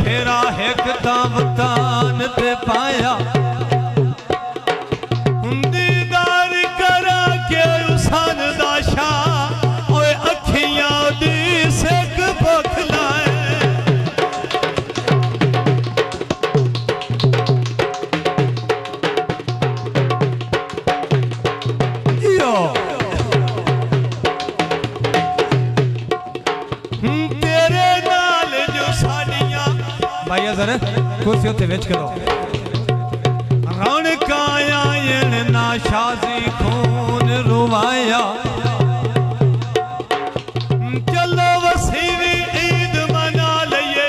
फेरा एक दावतान ते पाया दीदार करा के उसन दाशा ओए अखियां दी सेक भुख लाए यो तेरे नाल जो साड़ियां भाई जरा कुर्सी उत्ते विच करो रौनकां ना शाजी खून रुवाया चलो वसीवी ईद मना लिये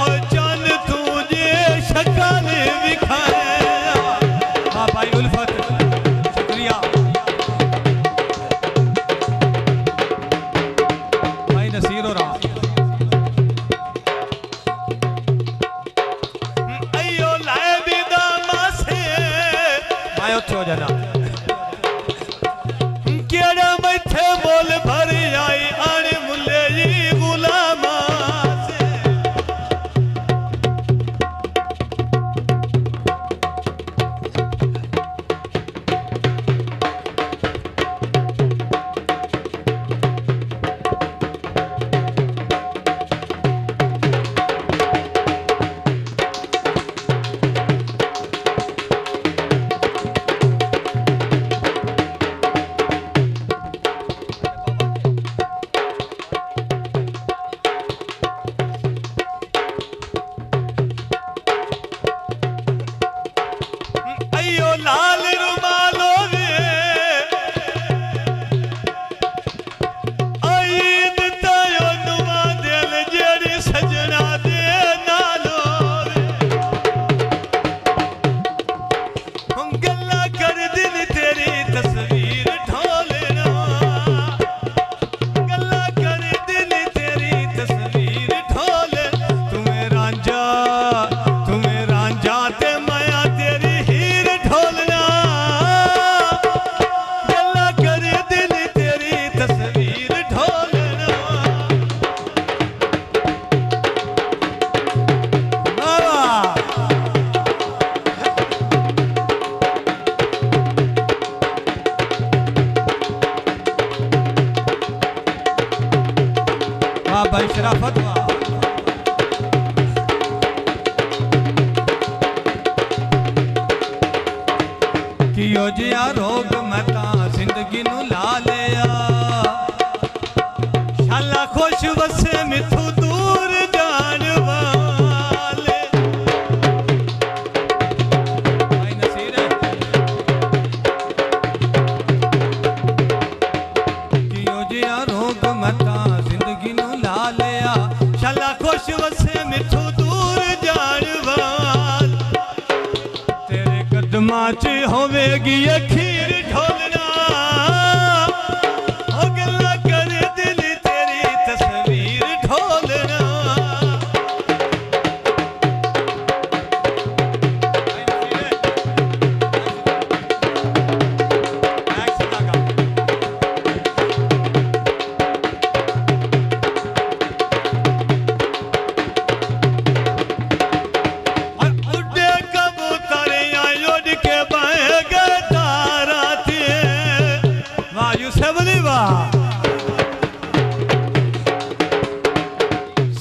और चल तुझे शक्ल विखाया। हाँ भाई उल्फत शुक्रिया भाई नसीर हो रहा हो जाना केड़ा मैथे बोल भर आई आने मुल्ले जी गुलामा से लाल रुमालो ईद तायो नुआ दिल जेड़ी सजना दे नालो गल्ला कर दिल तेरी तस्वीर ढोलना गल्ला कर दिल तेरी तस्वीर ढोल तुम्हें रांझा ते माया तेरी भाई शराफत कियो जिया रोग मैं जिंदगी नू ला लिया शाला खुश वसे मिथू दूर जान वाले भाई नसीर कियो जिया रोग मैं जिंदगी नू ला लिया शाला खुश वसे मिथू दूर जान वाल तेरे कदमां च होवेगी अखीर ढोलना ओ गल्ला कर दिल तेरी तस्वीर ढोलना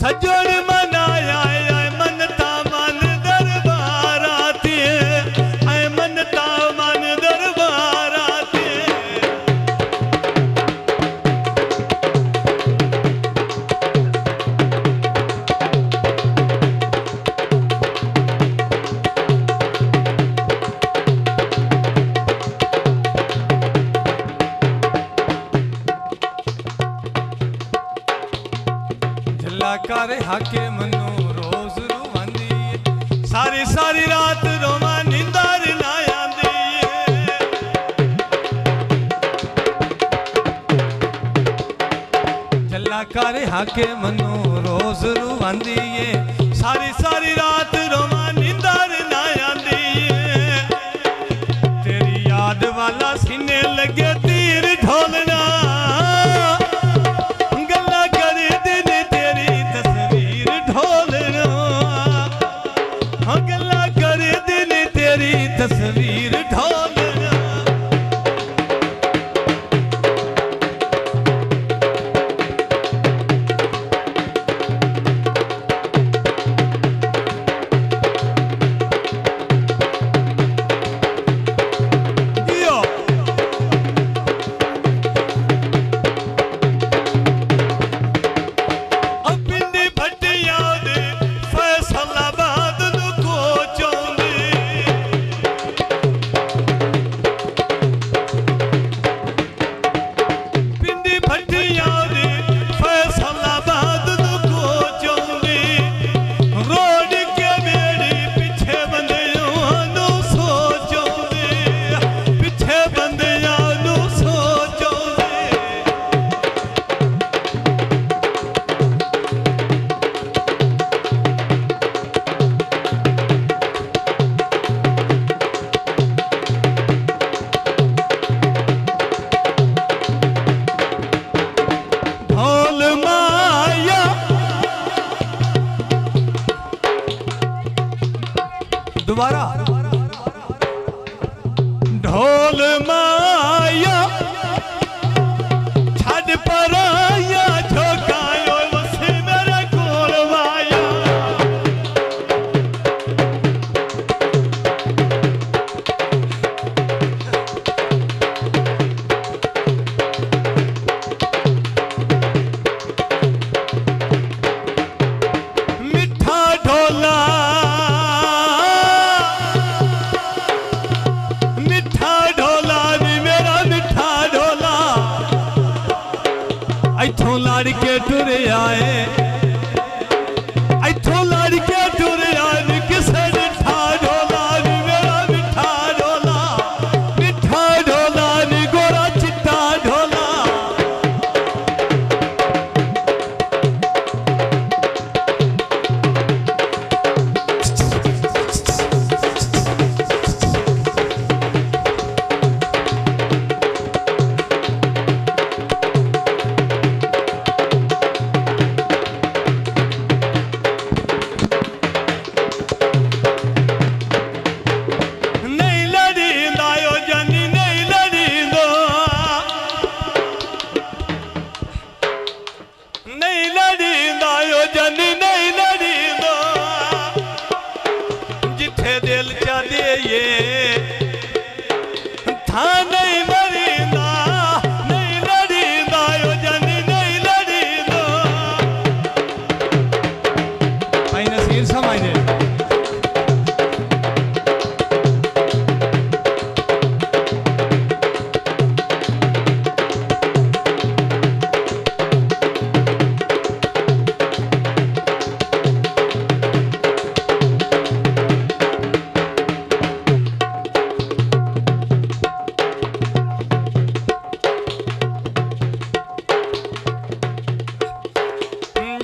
सजन मनाया मनता मन दरबार आती मनता मन दरबार आती कर हाके मनो रोज रुवांदी सारी सारी रात रोमा निंदर ना आंदी जल्ला कर हाके मनो रोज रुवांदी सारी सारी रात रोमा निंदर ना आंदी तेरी याद वाला सीने लगे तीर ढोलना गल्ला कर दिन तेरी तस्वीर ढोलना दोबारा ढोल माया छड़ पराया झोकायो वसे मेरा कोल माया मिठा ढोला इथों लड़ के टुर आए इथों लड़ के टुर आए किसे मिठा ढोला नी मेरा मिठा ढोला नी गोरा चिट्टा ढोला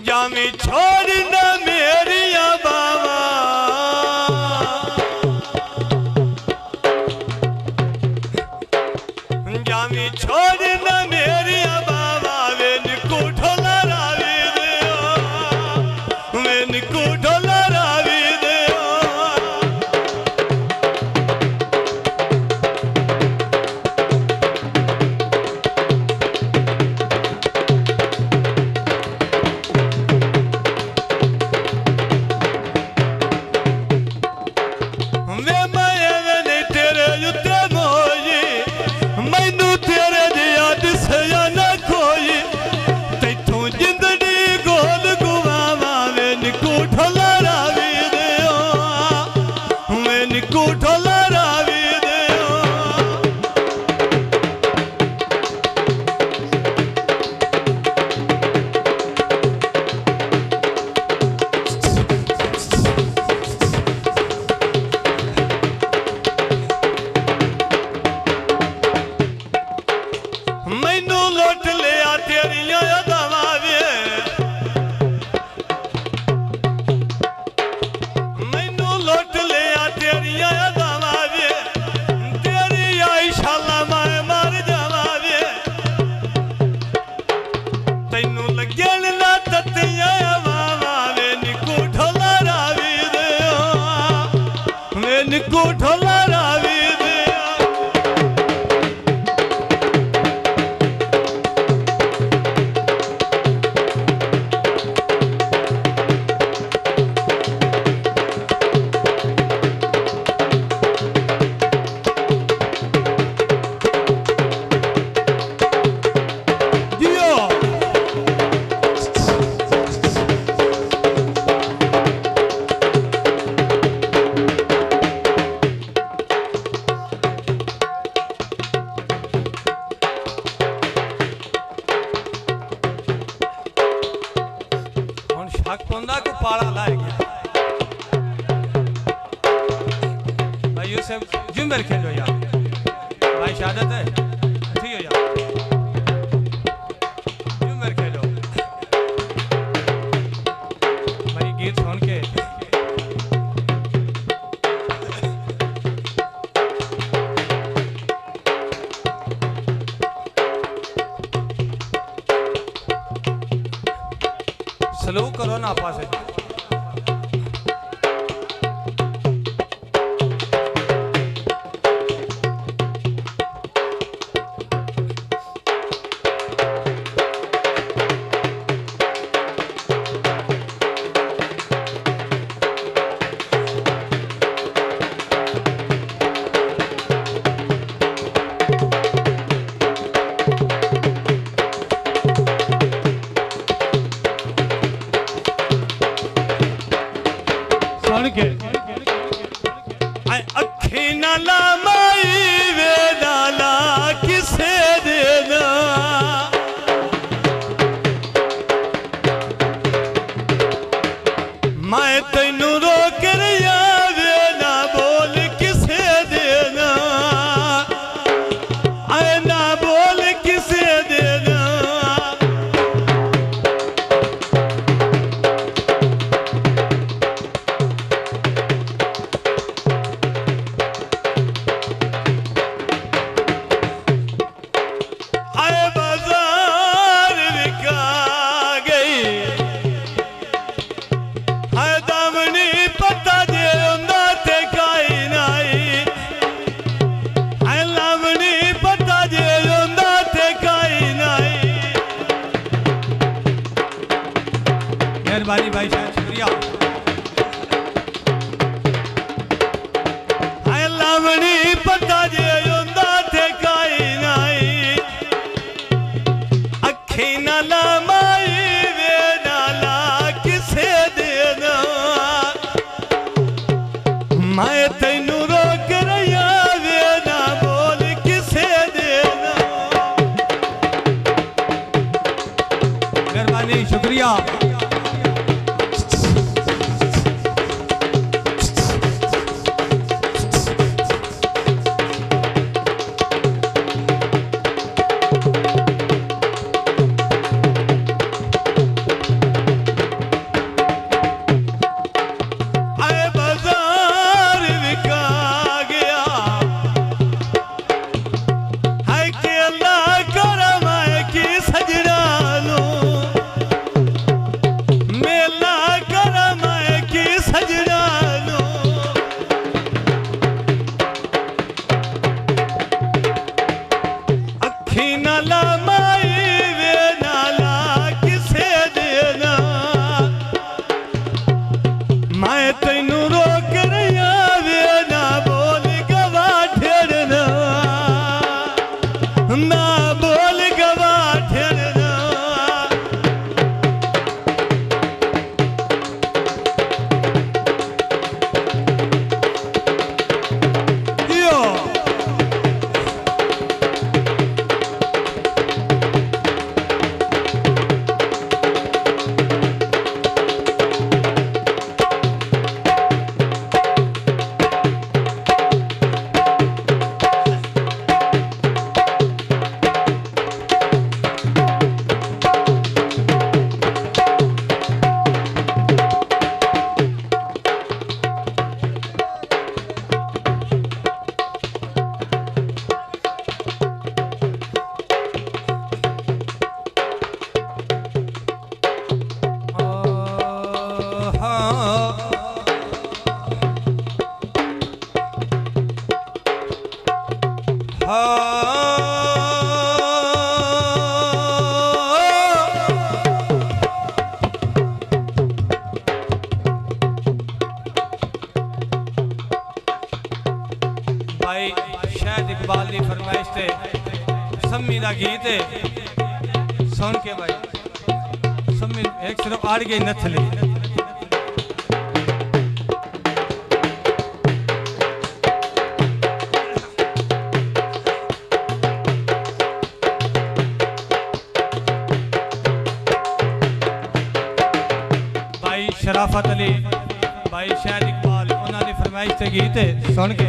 जामी छोड़ न मेरिया बाबा जामी छोड़ न मेरिया बाबा वेन को ढोला रावी दे वेन को ढोला रावी दे को ढोला रावी दे हकपुंदा को पाला लाए गया भाई यूसुफ जुम्बर खेलो यार भाई शहादत है ठीक है यार जुम्बर खेलो भाई गीत सुन के सलूक करो ना आपा से सुन के अखी नाला माई वे नाला किसे देना मैं तेनू रोक रहा वे ना बोल किसे देना आए ना बोल किसे देना मेहरबानी भाई साहब शुक्रिया लावणी पता जे योंदा थे काई नाई अखी नाला माई वे नाला किसे देना मैं तेनू रोक रहा वे ना बोल किसे देना मेहरबानी शुक्रिया भाई शायद इकबाल की फरमाइश से सम्मी का गीत है सुन के भाई सम्मी एक सिर्फ आड़ गई नथली भाई शराफत अली भाई शायद इकबाल उन्होंने फरमाइश से गीत है सुन के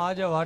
आज वाट